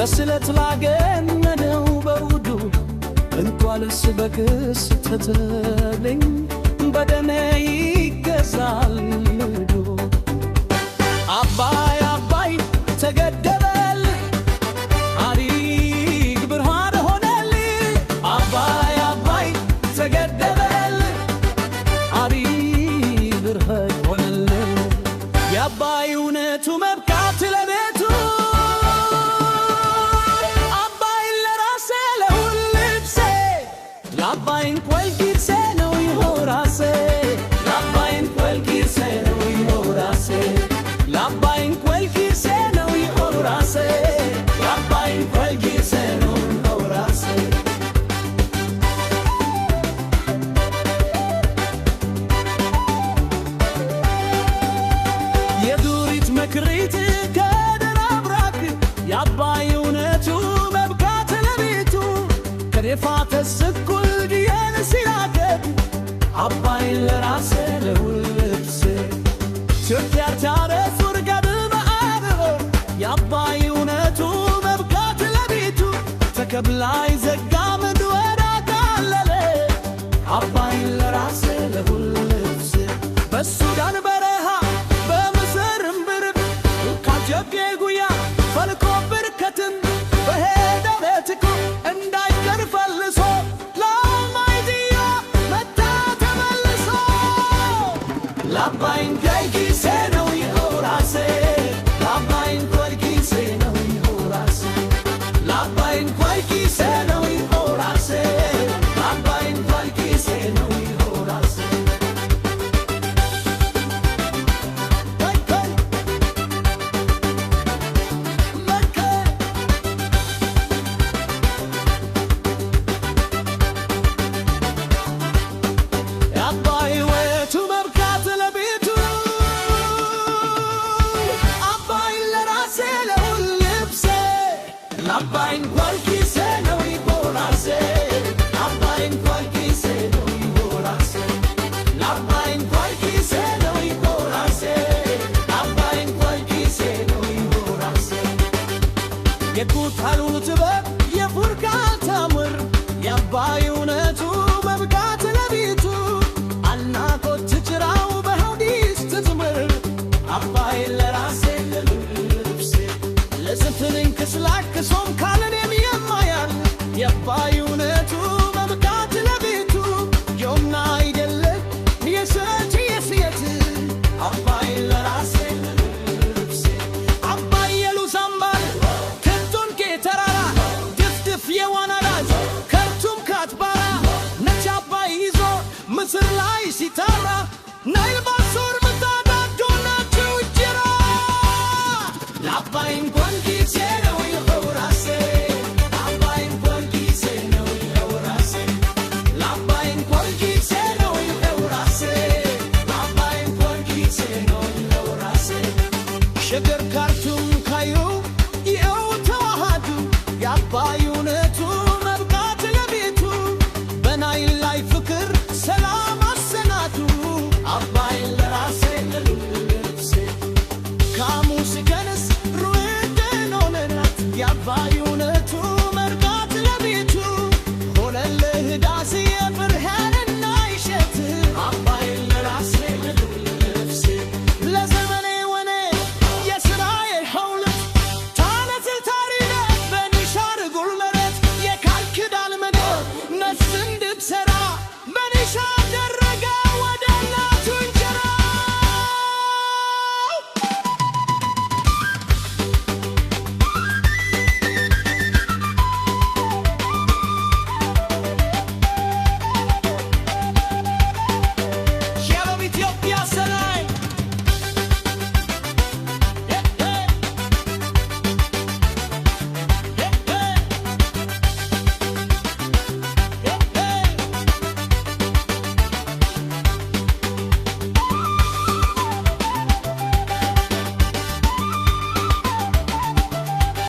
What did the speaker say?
በስለት ላገኘነው በውዱ እንኳንስ በክስ ተተለኝ በደሜ ይገዛል ንዱ አባይ አባይ ተገደበል አሪግ ብርሃን ሆነል አባይ አባይ ተገደበል አሪግ ብርሃን ሆነል የአባይ እውነቱ መብቃት ለቤቱ አባይ ለራሴ ለሁልብሴ ለአባይን ቆልጊርሴ ነው ይሆራሴ ለአባይን ቆልጊርሴ ነው ይሆራሴ ለአባይን ቆልጊርሴ ነው ይሆራሴ ለአባይን ቆልጊርሴ ነው ይሆራሴ የዱሪት መክሪት ከደራብራክ የአባይ እውነቱ መብቃት ለቤቱ ከደፋተ ስኩል ዲየን ሲላገብ አባይ ለራሴ ለሁልብሴ ኢትዮጵያ ታረፉር ገድመ አብሮ የአባይ እውነቱ መብቃት ለቤቱ ተከብላይ ዘጋም ድወዳ ካለለ አባይ ለራሴ ለሁልብሴ በሱዳን በረሃ በምስርም ብርድ ካጀቤ ጉያ ፈልቆ ብርከትን በሄደ ቤትኩ እንዳይቀር ፈልሶ ለማይድያ መታ ተመልሶ ለአባይን ቆልጊርሴ ነው ይሆራሴ ለአባይን ቆልጊርሴ ነው ይሆራሴ ለአባይን ቆልጊርሴ ነው ይሆራሴ ለአባይን ቆልጊርሴ ነው ይሆራሴ የአባይ እውነቱ መብቃት ለቤቱ አባይ ለራሴ ለሁልብሴ ለአባይን ቆልጊርሴ ነው ይሆራሴ ለአባይን ቆልጊርሴ ነው ይሆራሴ ለአባይን ቆልጊርሴ ነው ይሆራሴ ለአባይን ቆልጊርሴ ነው ይሆራሴ የኩታሉን ጥበብ የፉርቃን ታምር የአባይ እውነቱ መብቃት ለቤቱ አናቆት ጭራው በሐዲስ ትዝምር አባይ ለራሴ ለልብሴ ለስንትንኝ ክስላክሶም ካለኔም የማያል የአባይ እውነቱ መብቃት ለቤቱ ዮምና አይደለ የሰች የስየት አባይ ለራሴ ለልብሴ አባይ የሉሳምባል ከንቶን ከተራራ ድፍድፍ የዋናዳጅ ከርቱም ካትባራ ነች አባይ ይዞ ምስር ላይ ሲታራ ናይል ባሶር ምታዳዶናቸው ጅራ ለአባይን ቆልጊርሴ ነው ይሆራሴ ለአባይን ቆልጊርሴ ነው ይሆራሴ ለአባይን ቆልጊርሴ ነው ይሆራሴ ለአባይን ቆልጊርሴ ነው ይሆራሴ ሸገር ካርቱም ካይሮ ይኸው ተዋሃዱ የአባይ እውነቱ መብቃት ለቤቱ በናይል ላይ ፍቅር ሰላም አሰናዱ አባይ ለራሴ ለልብሴ ካሙስ ገነስ ሩደን ሆነናት የአባይ